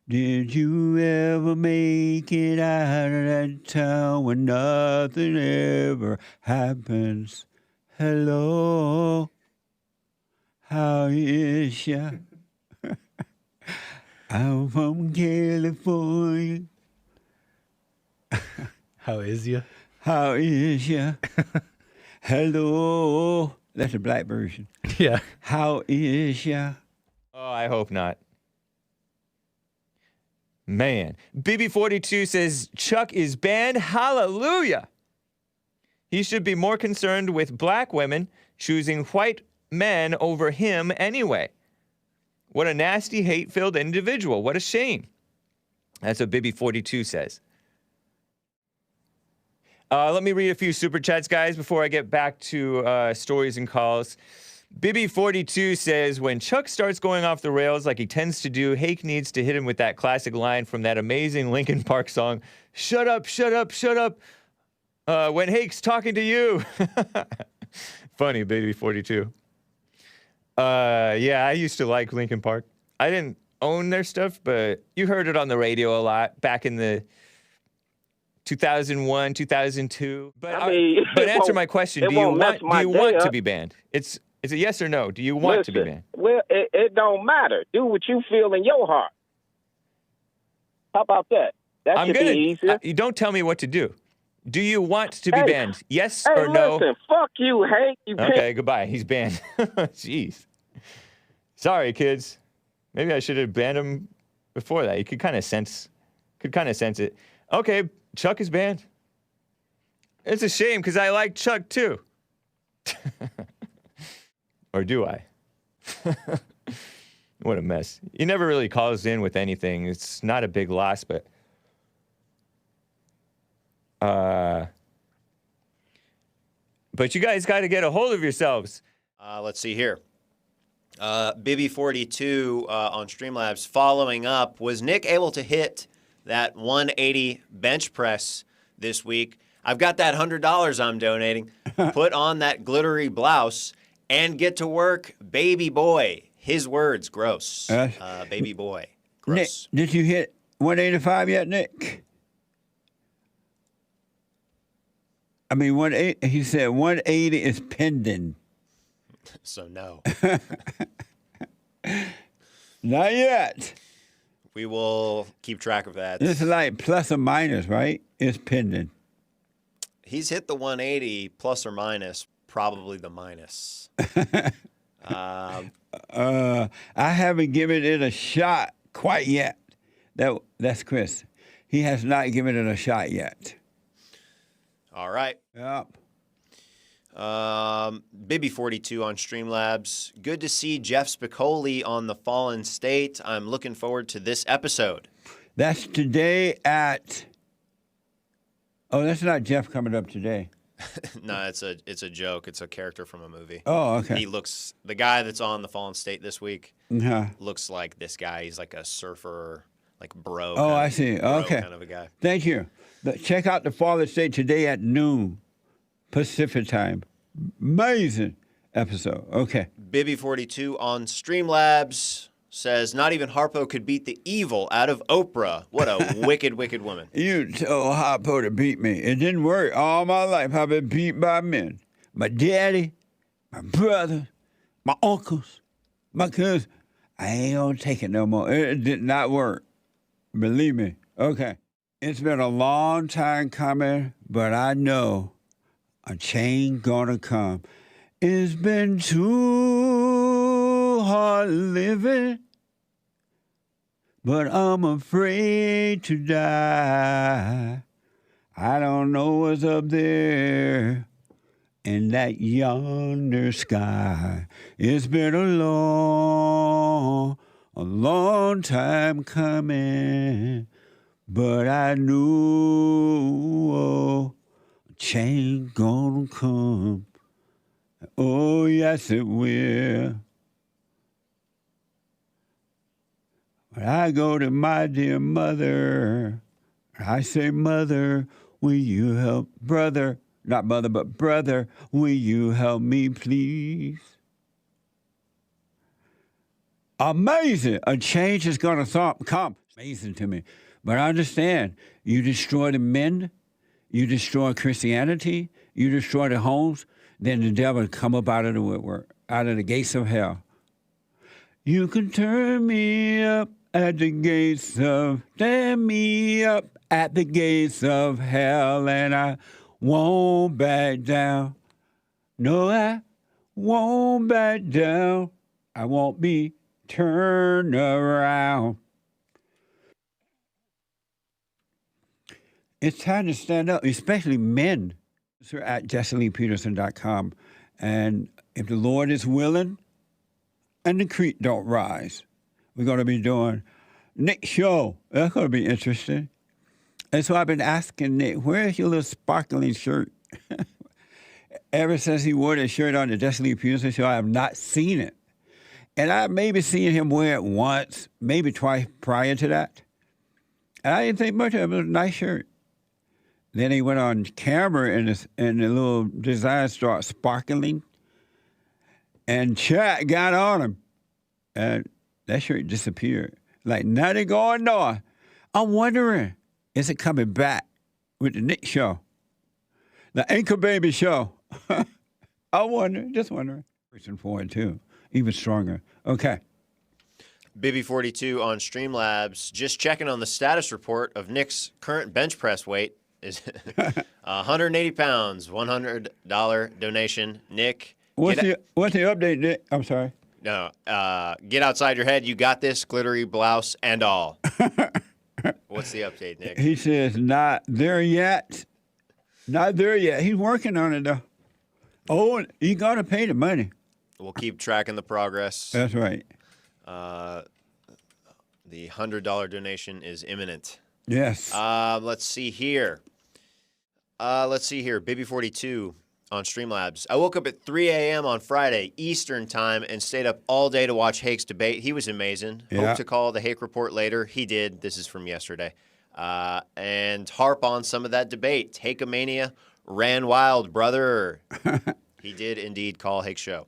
Did you ever make it out of that town when nothing ever happens? Hello, how is ya? I'm from California. How is ya? How is ya? Hello. That's the black version. Yeah. How is ya? Oh, I hope not. Man. BB42 says Chuck is banned. Hallelujah. He should be more concerned with black women choosing white men over him anyway. What a nasty, hate-filled individual. What a shame. That's what BB42 says. Let me read a few super chats, guys, before I get back to stories and calls. Bibby42 says, when Chuck starts going off the rails like he tends to do, Hake needs to hit him with that classic line from that amazing Linkin Park song, shut up, shut up, shut up, when Hake's talking to you. Funny, Bibby42. Yeah, I used to like Linkin Park. I didn't own their stuff, but you heard it on the radio a lot back in the 2001, 2002. But but answer my question. Do you want to be banned? It's a yes or no. Do you want to be banned? Well, it don't matter. Do what you feel in your heart. How about that? That should be easier. You don't tell me what to do. Do you want to be banned? Yes or no? Listen, fuck you, Hake. Okay, goodbye. He's banned. Jeez. Sorry, kids. Maybe I should have banned him before that. You could kind of sense it. Okay, Chuck is banned. It's a shame because I like Chuck too. Or do I? What a mess. He never really calls in with anything. It's not a big loss, but you guys got to get a hold of yourselves. Let's see here. Bibby42 on Streamlabs following up. Was Nick able to hit that 180 bench press this week? I've got that $100 I'm donating. Put on that glittery blouse and get to work, baby boy. His words, gross. Baby boy, gross. Nick, did you hit 185 yet, Nick? I mean, 180. He said 180 is pending. So no. Not yet. We will keep track of that. It's like plus or minus, right? It's pending. He's hit the 180 plus or minus, probably the minus. I haven't given it a shot quite yet. That's Chris. He has not given it a shot yet. All right. Yep. Bibby42 on Streamlabs. Good to see Jeff Spicoli on The Fallen State. I'm looking forward to this episode. That's today at... Oh, that's not Jeff coming up today. No, it's a joke. It's a character from a movie. Oh, okay. He looks... The guy that's on The Fallen State this week looks like this guy. He's like a surfer, like bro. Oh, I see. Okay. Kind of a guy. Thank you. Check out The Fallen State today at noon. Pacific time. Amazing episode. Okay. Bibby42 on Streamlabs says, not even Harpo could beat the evil out of Oprah. What a wicked, wicked woman. You told Harpo to beat me. It didn't work. All my life I've been beat by men. My daddy, my brother, my uncles, my cousins. I ain't gonna take it no more. It did not work. Believe me. Okay. It's been a long time coming, but I know a change gonna come. It's been too hard living, but I'm afraid to die. I don't know what's up there in that yonder sky. It's been a long time coming, but I knew change gonna come. Oh, yes, it will. When I go to my dear mother, I say, Mother, will you help brother? Not mother, but brother, will you help me, please? Amazing. A change is going to come. Amazing to me. But I understand. You destroy the men, you destroy Christianity, you destroy the homes, then the devil come up out of the woodwork, out of the gates of hell. You can turn me up at the gates of, turn me up at the gates of hell, and I won't back down. No, I won't back down. I won't be turned around. It's time to stand up, especially men. We're at jesseleepeterson.com. And if the Lord is willing and the creek don't rise, we're going to be doing Nick's show. That's going to be interesting. And so I've been asking Nick, where's your little sparkling shirt? Ever since he wore that shirt on the Jesse Lee Peterson show, I have not seen it. And I've maybe seen him wear it once, maybe twice prior to that. And I didn't think much of it. It was a nice shirt. Then he went on camera and the little design started sparkling. And chat got on him. And that shirt disappeared. Like nothing going on. I'm wondering, is it coming back with the Nick show? The Anchor Baby show. I wonder, just wondering. Person forward too, even stronger. Okay. Bibby42 on Streamlabs, just checking on the status report of Nick's current bench press weight is 180 pounds, $100 donation. Nick. What's the update, Nick? I'm sorry. No, get outside your head. You got this, glittery blouse and all. What's the update, Nick? He says, not there yet. Not there yet. He's working on it, though. Oh, you got to pay the money. We'll keep tracking the progress. That's right. The $100 donation is imminent. Yes. Let's see here. Bibby42 on Streamlabs. I woke up at 3 a.m. on Friday Eastern time and stayed up all day to watch Hake's debate. He was amazing. Yeah. Hope to call the Hake Report later. He did. This is from yesterday. And harp on some of that debate. Hakeomania ran wild, brother. He did indeed call Hake's show.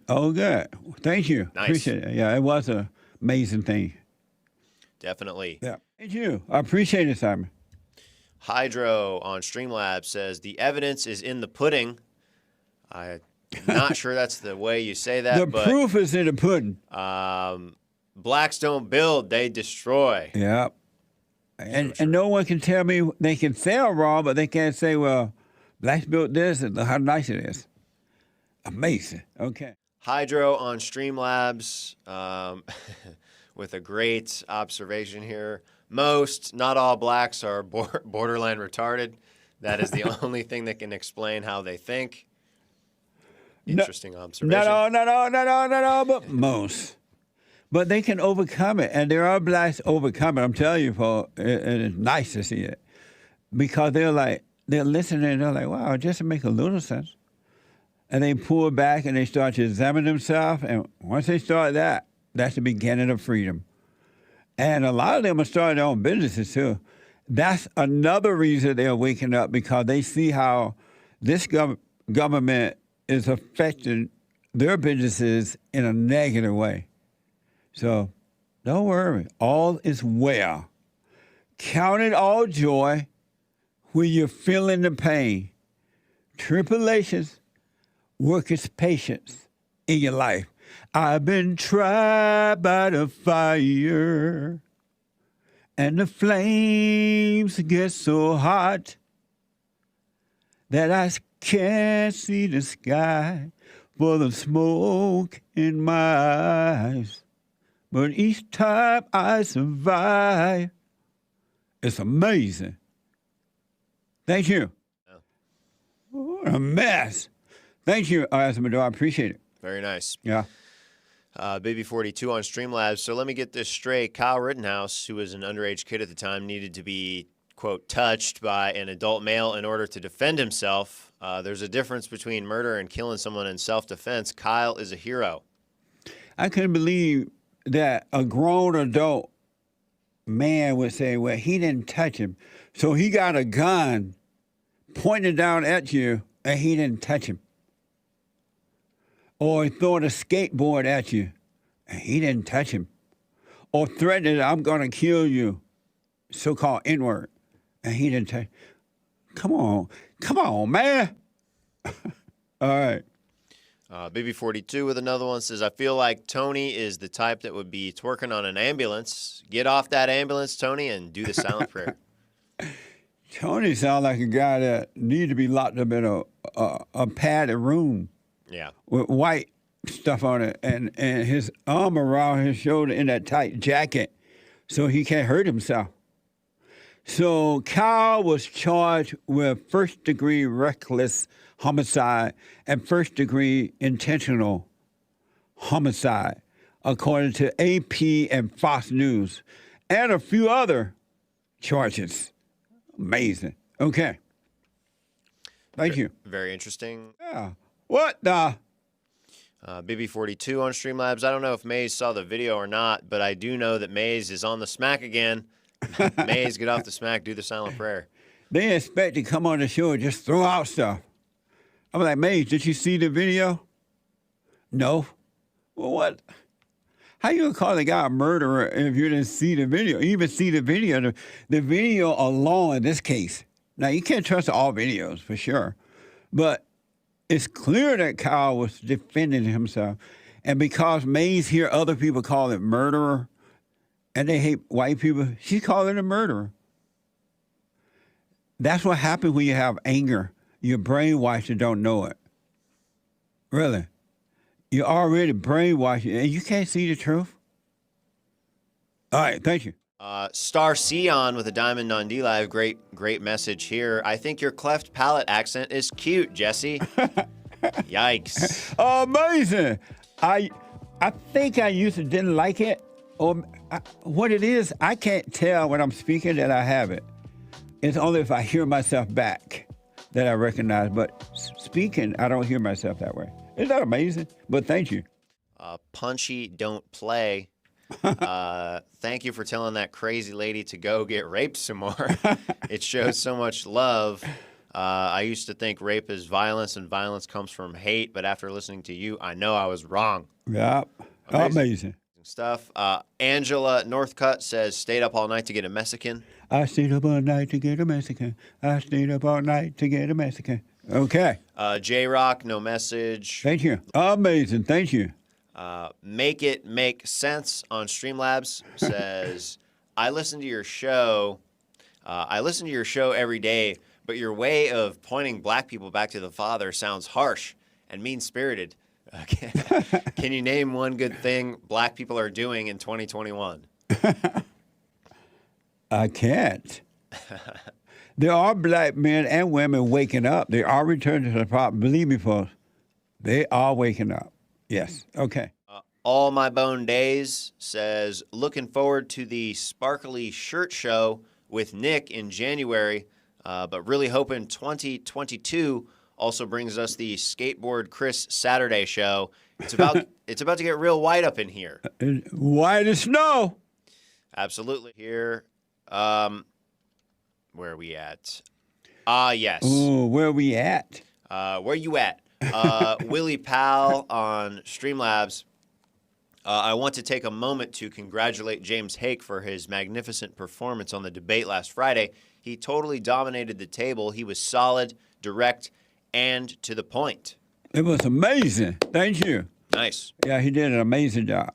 Oh, good. Thank you. Nice. Appreciate it. Yeah, it was an amazing thing. Definitely. Yeah. Thank you. I appreciate it, Simon. Hydro on Streamlabs says the evidence is in the pudding. I'm not sure that's the way you say that. The proof is in the pudding. Blacks don't build, they destroy. Yeah. And no one can tell me they can say I'm wrong, but they can't say, well, blacks built this and how nice it is. Amazing. Okay. Hydro on Streamlabs with a great observation here. Most, not all blacks are borderline retarded. That is the only thing that can explain how they think. Interesting observation. Not all, but most. But they can overcome it, and there are blacks overcome it. I'm telling you, folks, it's nice to see it. Because they're listening, and they're like, wow, it just make a little sense. And they pull back, and they start to examine themselves, and once they start that, that's the beginning of freedom. And a lot of them are starting their own businesses, too. That's another reason they're waking up, because they see how this government is affecting their businesses in a negative way. So don't worry. All is well. Count it all joy when you're feeling the pain. Tribulations work its patience in your life. I've been tried by the fire, and the flames get so hot that I can't see the sky for the smoke in my eyes. But each time I survive, it's amazing. Thank you. Oh. What a mess. Thank you, Asimado. I appreciate it. Very nice. Yeah. Baby42 on Streamlabs. So let me get this straight. Kyle Rittenhouse, who was an underage kid at the time, needed to be, quote, touched by an adult male in order to defend himself. There's a difference between murder and killing someone in self-defense. Kyle is a hero. I couldn't believe that a grown adult man would say, well, he didn't touch him. So he got a gun pointed down at you and he didn't touch him. Or he throwing a skateboard at you and he didn't touch him. Or threatened, I'm going to kill you, so-called N-word, and he didn't touch. Come on, man. All right. BB42 with another one says, I feel like Tony is the type that would be twerking on an ambulance. Get off that ambulance, Tony, and do the silent prayer. Tony sounds like a guy that needs to be locked up in a padded room. Yeah. With white stuff on it and his arm around his shoulder in that tight jacket so he can't hurt himself. So Kyle was charged with first-degree reckless homicide and first-degree intentional homicide, according to AP and Fox News, and a few other charges. Amazing. Okay. Thank you. Very interesting. Yeah. What the? BB42 on Streamlabs. I don't know if Maze saw the video or not, but I do know that Maze is on the smack again. Maze, get off the smack, do the silent prayer. They expect to come on the show and just throw out stuff. I'm like, Maze, did you see the video? No. Well, what? How you gonna call the guy a murderer if you didn't see the video? You even see the video. The video alone in this case. Now, you can't trust all videos for sure, but it's clear that Kyle was defending himself. And because Maze hear other people call it murderer, and they hate white people, she's calling it a murderer. That's what happens when you have anger. You're brainwashed and don't know it. Really. You're already brainwashed, and you can't see the truth. All right, thank you. Star Sion with a diamond on D-Live. Great message here. I think your cleft palate accent is cute, Jesse. Yikes. Amazing. I think I used to didn't like it. Or what it is, I can't tell when I'm speaking that I have it. It's only if I hear myself back that I recognize. But speaking, I don't hear myself that way. Isn't that amazing? But thank you. Punchy don't play. Thank you for telling that crazy lady to go get raped some more. It shows so much love. I used to think rape is violence and violence comes from hate, but after listening to you, I know I was wrong. Yeah, amazing. Stuff. Angela Northcutt says, stayed up all night to get a Mexican. I stayed up all night to get a Mexican. I stayed up all night to get a Mexican. Okay. J-Rock, no message. Thank you. Amazing. Thank you. Make It Make Sense on Streamlabs says, I listen to your show. I listen to your show every day, but your way of pointing black people back to the Father sounds harsh and mean-spirited. Can you name one good thing black people are doing in 2021? I can't. There are black men and women waking up. They are returning to the Father. Believe me, folks. They are waking up. Yes. Okay. All My Bone Days says, looking forward to the sparkly shirt show with Nick in January, but really hoping 2022 also brings us the Skateboard Chris Saturday show. It's about to get real white up in here. White as snow. Absolutely. Here, where are we at? Yes. Oh, where we at? Where you at? Willie Powell on Streamlabs. I want to take a moment to congratulate James Hake for his magnificent performance on the debate last Friday. He totally dominated the table. He was solid, direct, and to the point. It was amazing. Thank you. Nice. Yeah, he did an amazing job.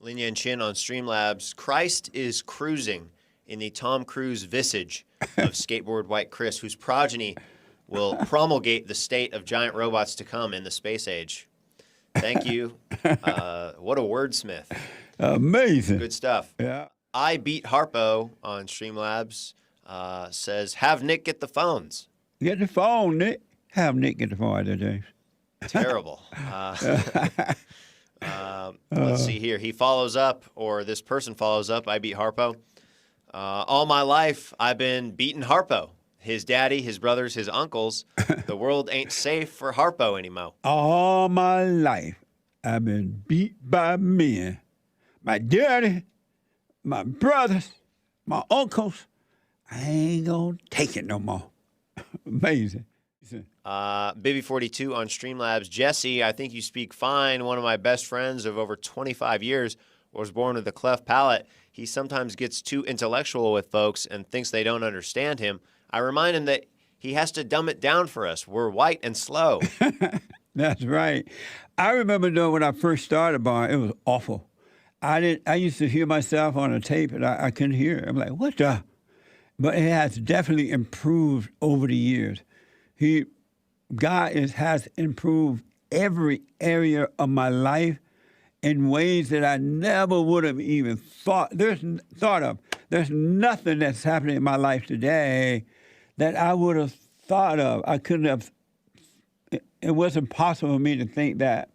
Linya and Chin on Streamlabs. Christ is cruising in the Tom Cruise visage of skateboard white Chris, whose progeny will promulgate the state of giant robots to come in the space age. Thank you. What a wordsmith. Amazing. Good stuff. Yeah. I Beat Harpo on Streamlabs says, have Nick get the phones. Get the phone, Nick. Have Nick get the phone out there, James. Terrible. Let's see here. He follows up, or this person follows up, I Beat Harpo. All my life, I've been beating Harpo. His daddy, his brothers, his uncles. The world ain't safe for Harpo anymore. All my life, I've been beat by men. My daddy, my brothers, my uncles. I ain't gonna take it no more. Amazing. Bibby42 on Streamlabs. Jesse, I think you speak fine. One of my best friends of over 25 years was born with a cleft palate. He sometimes gets too intellectual with folks and thinks they don't understand him. I remind him that he has to dumb it down for us. We're white and slow. That's right. I remember though when I first started bar, it was awful. I used to hear myself on a tape and I couldn't hear it. I'm like, what the? But it has definitely improved over the years. God has improved every area of my life in ways that I never would have even thought of. There's nothing that's happening in my life today that I would have thought of. I couldn't have. It wasn't possible for me to think that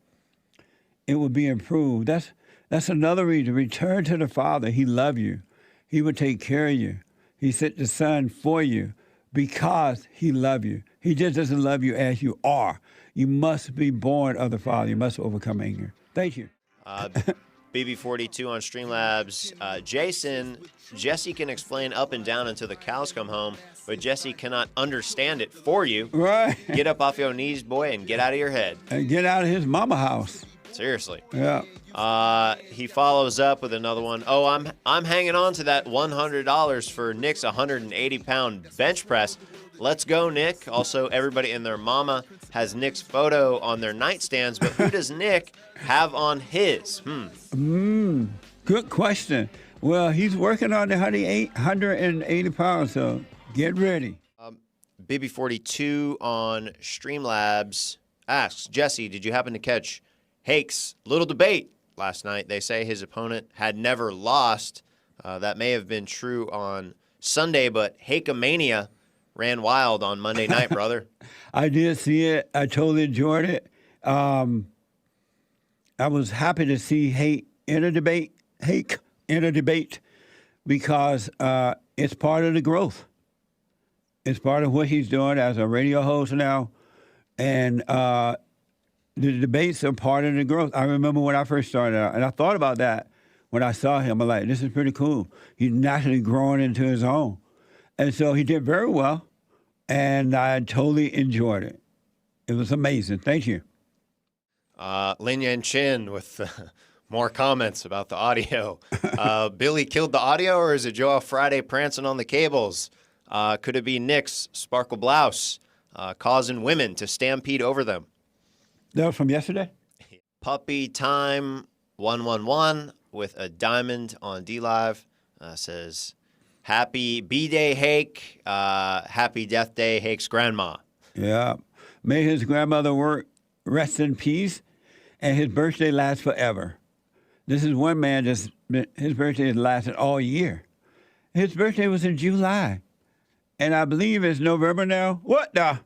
it would be improved. That's another reason. Return to the Father. He loves you. He would take care of you. He sent the Son for you because He loves you. He just doesn't love you as you are. You must be born of the Father. You must overcome anger. Thank you. BB42 on Streamlabs. Jesse can explain up and down until the cows come home, but Jesse cannot understand it for you. Right. Get up off your knees, boy, and get out of your head. And get out of his mama house. Seriously. Yeah. He follows up with another one. Oh, I'm hanging on to that $100 for Nick's 180-pound bench press. Let's go, Nick. Also, everybody and their mama has Nick's photo on their nightstands, but who does Nick have on his? Good question. Well, he's working on the 180 pounds, so get ready. BB42 on Streamlabs asks, Jesse, did you happen to catch Hake's little debate last night? They say his opponent had never lost. That may have been true on Sunday, but Hake-a-mania ran wild on Monday night, brother. I did see it. I totally enjoyed it. I was happy to see Hake in a debate because it's part of the growth. It's part of what he's doing as a radio host now. And the debates are part of the growth. I remember when I first started out, and I thought about that when I saw him. I'm like, this is pretty cool. He's naturally growing into his own. And so he did very well, and I totally enjoyed it. It was amazing. Thank you. Lin Yan Chin with more comments about the audio. Billy killed the audio, or is it Joel Friday prancing on the cables? Could it be Nick's sparkle blouse causing women to stampede over them? That was from yesterday? Puppy Time 111 with a diamond on D-Live says, Happy B-Day, Hake. Happy Death Day, Hake's grandma. Yeah. May his grandmother rest in peace, and his birthday last forever. This is one man his birthday has lasted all year. His birthday was in July, and I believe it's November now. What the?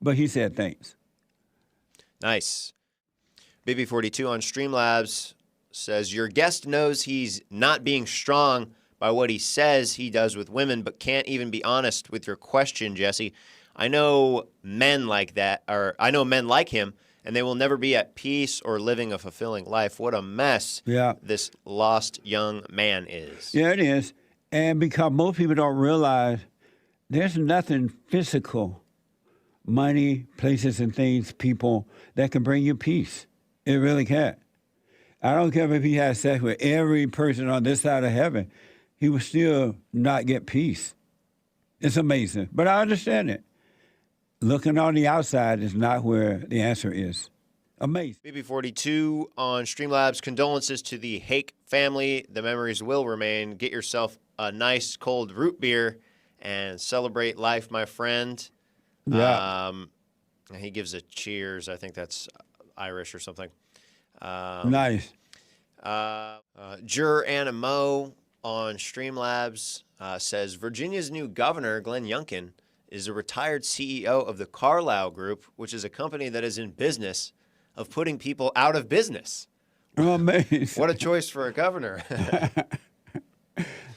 But he said thanks. Nice. BB42 on Streamlabs says, your guest knows he's not being strong by what he says he does with women, but can't even be honest with your question, Jesse. I know men like that, or I know men like him, and they will never be at peace or living a fulfilling life. What a mess this lost young man is. Yeah, it is. And because most people don't realize there's nothing physical, money, places and things, people, that can bring you peace. It really can't. I don't care if he had sex with every person on this side of heaven. He would still not get peace. It's amazing. But I understand it. Looking on the outside is not where the answer is. Amazing. BB42 on Streamlabs. Condolences to the Hake family. The memories will remain. Get yourself a nice cold root beer and celebrate life, my friend. Yeah. He gives a cheers. I think that's Irish or something. Nice. Juror Anna Moe on Streamlabs says, Virginia's new governor, Glenn Youngkin, is a retired CEO of the Carlyle Group, which is a company that is in business of putting people out of business. Amazing. What a choice for a governor.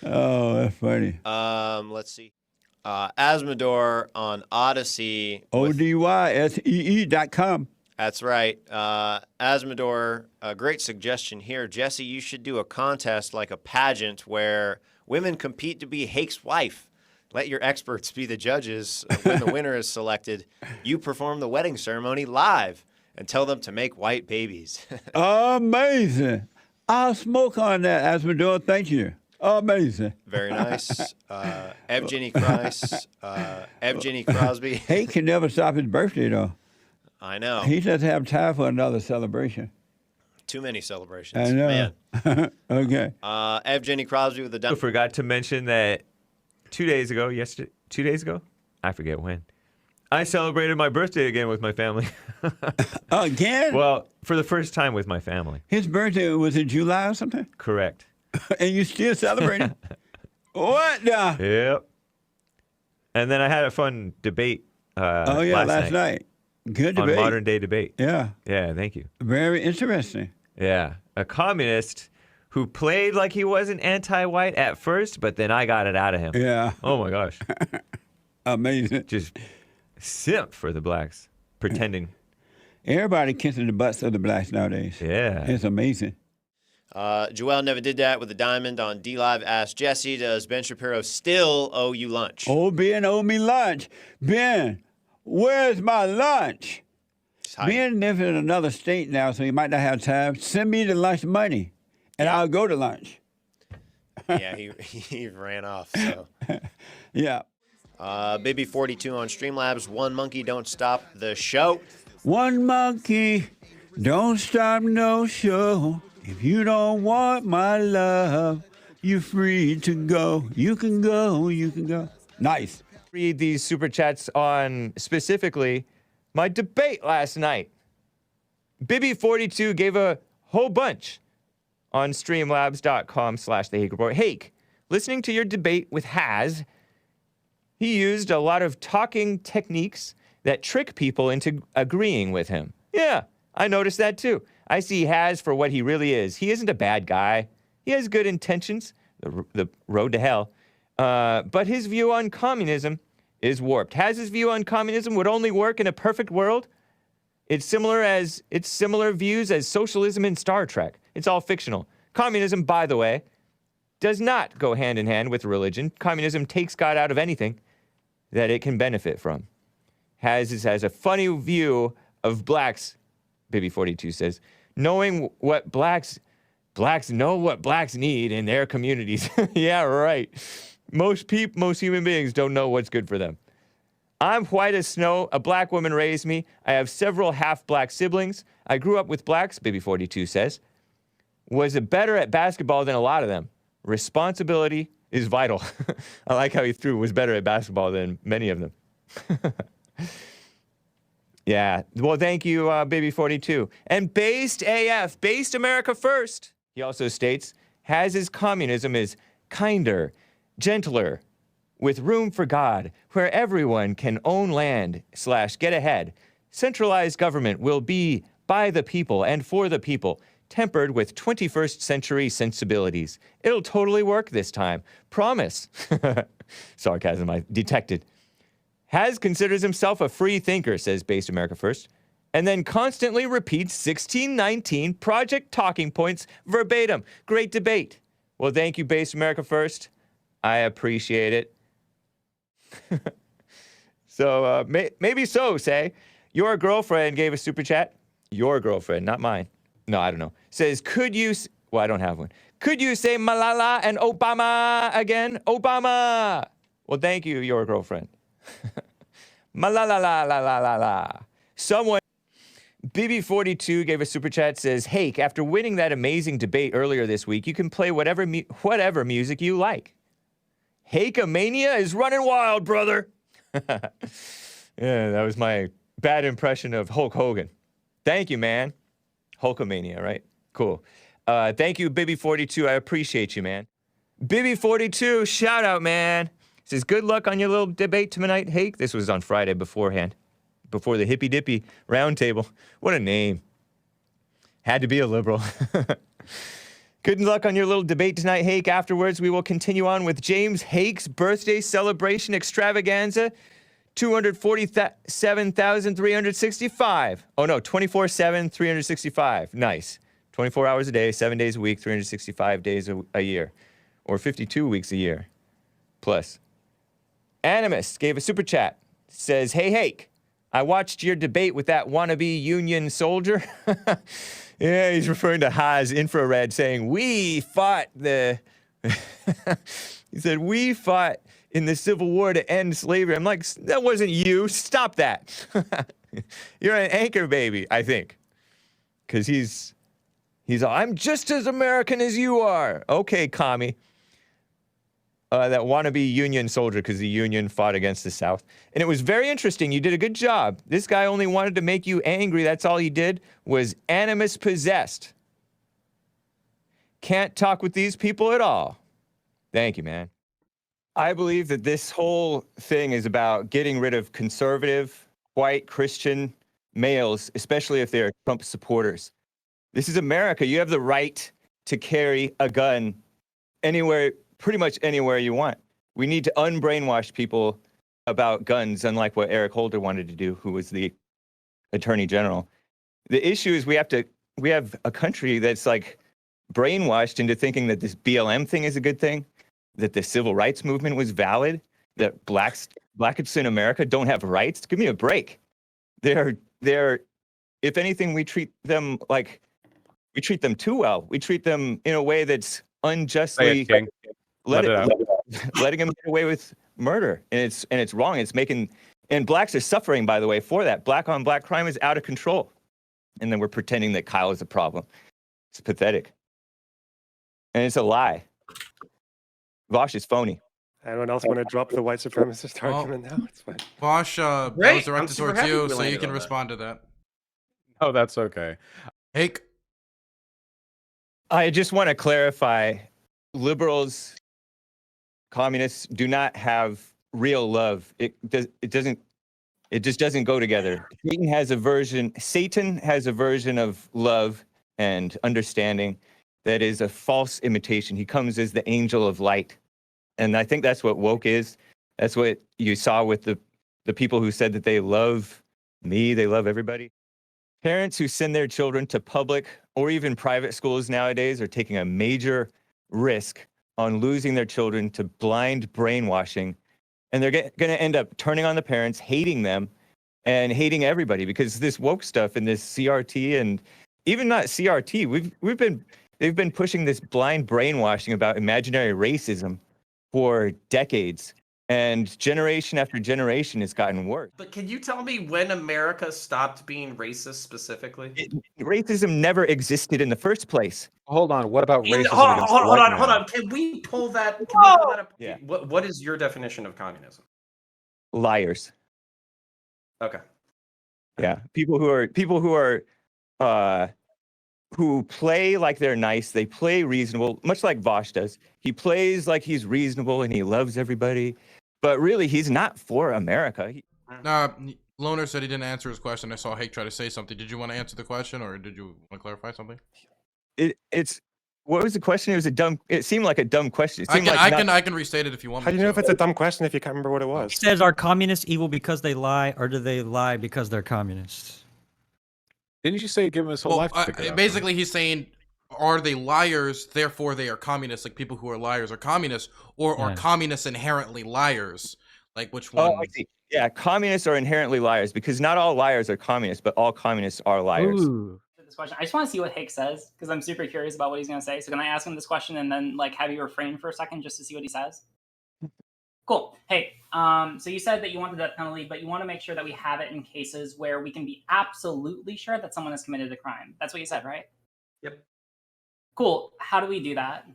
Oh, that's funny. Let's see. Asmodor on Odyssey. ODYSEE.com. That's right. Asmodor, a great suggestion here. Jesse, you should do a contest like a pageant where women compete to be Hake's wife. Let your experts be the judges. When the winner is selected, you perform the wedding ceremony live and tell them to make white babies. Amazing. I'll smoke on that as we're doing. Thank you. Amazing. Very nice. Evgeny Crosby. Hake can never stop his birthday, though. I know. He doesn't have time for another celebration. Too many celebrations. I know. Man. Okay. Evgeny Crosby with the I forgot to mention that 2 days ago, I forget when, I celebrated my birthday again with my family. Again? Well, for the first time with my family. His birthday was in July or something? Correct. And you still celebrating? What the? Yep. And then I had a fun debate last night. Good debate. On modern day debate. Yeah. Yeah, thank you. Very interesting. Yeah. A communist who played like he wasn't anti-white at first, but then I got it out of him. Yeah. Oh, my gosh. Amazing. Just simp for the blacks, pretending. Everybody kissing the butts of the blacks nowadays. Yeah. It's amazing. Joel Never Did That with a diamond on D-Live. Asked Jesse, does Ben Shapiro still owe you lunch? Oh, Ben owe me lunch. Ben, where's my lunch? Ben lives in another state now, so he might not have time. Send me the lunch money, and I'll go to lunch. Yeah, he ran off. So. Yeah. Bibby 42 on Streamlabs. One monkey don't stop the show. One monkey don't stop no show. If you don't want my love, you're free to go. You can go. You can go. Nice. Read these super chats on specifically my debate last night. Bibby42 gave a whole bunch on streamlabs.com/the Hake Report. Hake, listening to your debate with Haz, he used a lot of talking techniques that trick people into agreeing with him. Yeah, I noticed that too. I see Haz for what he really is. He isn't a bad guy. He has good intentions, the road to hell. But his view on communism is warped. Haz's view on communism would only work in a perfect world. It's similar views as socialism in Star Trek. It's all fictional. Communism, by the way, does not go hand in hand with religion. Communism takes God out of anything that it can benefit from. Has a funny view of blacks, Bibby42 says, knowing what blacks know what blacks need in their communities. Yeah, right. Most human beings don't know what's good for them. I'm white as snow. A black woman raised me. I have several half-black siblings. I grew up with blacks, Bibby42 says. Was better at basketball than a lot of them. Responsibility is vital. I like how he threw was better at basketball than many of them. Yeah. Well, thank you, Bibby42. And Based AF, Based America First. He also states, Haz's communism is kinder, gentler, with room for God, where everyone can own land / get ahead. Centralized government will be by the people and for the people, tempered with 21st century sensibilities. It'll totally work this time. Promise. Sarcasm I detected. Haz considers himself a free thinker, says Based America First, and then constantly repeats 1619 project talking points verbatim. Great debate. Well, thank you, Based America First. I appreciate it. So, maybe so, say. Your girlfriend gave a super chat. Your girlfriend, not mine. No, I don't know. Says, well, I don't have one. Could you say Malala and Obama again? Obama! Well, thank you, your girlfriend. Malala la la la la la. Someone, Bibby42 gave a super chat, says, Hake, after winning that amazing debate earlier this week, you can play whatever music you like. Hake-a-mania is running wild, brother. Yeah, that was my bad impression of Hulk Hogan. Thank you, man. Hulkamania, right? Cool. Thank you, Bibby42. I appreciate you, man. Bibby42, shout out, man. Says, good luck on your little debate tonight, Hake. This was on Friday beforehand, before the Hippy Dippy roundtable. What a name. Had to be a liberal. Good luck on your little debate tonight, Hake. Afterwards, we will continue on with James Hake's birthday celebration extravaganza. 247,365. Oh, no, 24/7, 365. Nice. 24 hours a day, 7 days a week, 365 days a year. Or 52 weeks a year. Plus. Animus gave a super chat. Says, hey, Hake, I watched your debate with that wannabe Union soldier. Yeah, he's referring to Haas Infrared saying, we fought the... He said, we fought in the Civil War to end slavery. I'm like, that wasn't you. Stop that. You're an anchor baby, I think. Because he's all, I'm just as American as you are. Okay, commie. That wannabe Union soldier, because the Union fought against the South. And it was very interesting. You did a good job. This guy only wanted to make you angry. That's all he did, was animus possessed. Can't talk with these people at all. Thank you, man. I believe that this whole thing is about getting rid of conservative, white, Christian males, especially if they're Trump supporters. This is America. You have the right to carry a gun anywhere, pretty much anywhere you want. We need to unbrainwash people about guns, unlike what Eric Holder wanted to do, who was the attorney general. The issue is we have a country that's like brainwashed into thinking that this BLM thing is a good thing, that the civil rights movement was valid, that blacks in America don't have rights. Give me a break. They're if anything, we treat them too well. We treat them in a way that's unjustly letting them get away with murder, and it's wrong. It's making, and blacks are suffering, by the way, for that. Black on black crime is out of control, and then we're pretending that Kyle is the problem. It's pathetic, and it's a lie. Vosh is phony. Anyone else want to drop the white supremacist argument now? It's fine. Vosh, that was directed towards you, so you can respond to that. Oh, that's okay. Hake? I just want to clarify, liberals, communists do not have real love. It just doesn't go together. Satan has a version of love and understanding that is a false imitation. He comes as the angel of light. And I think that's what woke is. That's what you saw with the people who said that they love me, they love everybody. Parents who send their children to public or even private schools nowadays are taking a major risk on losing their children to blind brainwashing. And they're going to end up turning on the parents, hating them, and hating everybody, because this woke stuff and this CRT, and even not CRT, they've been pushing this blind brainwashing about imaginary racism for decades. And generation after generation, it's gotten worse. But can you tell me when America stopped being racist specifically? Racism never existed in the first place. Hold on. What about racism? Hold on. Can we pull that? Up? Yeah. What is your definition of communism? Liars. Okay. Yeah. People who play like they're nice. They play reasonable, much like Vosh does. He plays like he's reasonable and he loves everybody, but really he's not for America. Loner said he didn't answer his question. I saw Hake try to say something. Did you want to answer the question, or did you want to clarify something? What was the question? It seemed like a dumb question. I can restate it if you want me How do you know if it's a dumb question if you can't remember what it was? He says, are communists evil because they lie, or do they lie because they're communists? Didn't you say give him his whole life to figure it out? Basically, he's saying, are they liars, therefore they are communists, like people who are liars are communists, or are communists inherently liars? Like, which one? Oh, I see. Yeah, communists are inherently liars, because not all liars are communists, but all communists are liars. Ooh. This question, I just want to see what Hake says, because I'm super curious about what he's going to say. So can I ask him this question and then have you refrain for a second just to see what he says? Cool. Hey, so you said that you want the death penalty, but you want to make sure that we have it in cases where we can be absolutely sure that someone has committed a crime. That's what you said, right? Yep. Cool. How do we do that?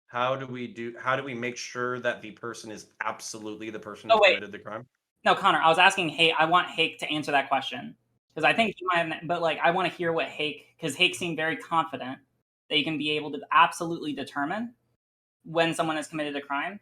How do we make sure that the person is absolutely the person who committed the crime? No, Connor, I was asking I want Hake to answer that question. Because I think he might have, but I want to hear what because Hake seemed very confident that you can be able to absolutely determine when someone has committed a crime.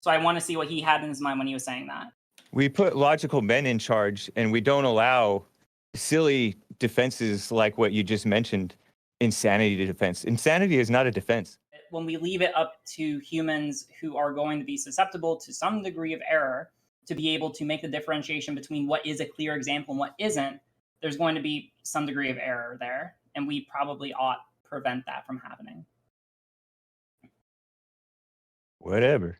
So I want to see what he had in his mind when he was saying that. We put logical men in charge, and we don't allow silly defenses like what you just mentioned, insanity defense. Insanity is not a defense. When we leave it up to humans who are going to be susceptible to some degree of error to be able to make the differentiation between what is a clear example and what isn't, there's going to be some degree of error there, and we probably ought to prevent that from happening. Whatever.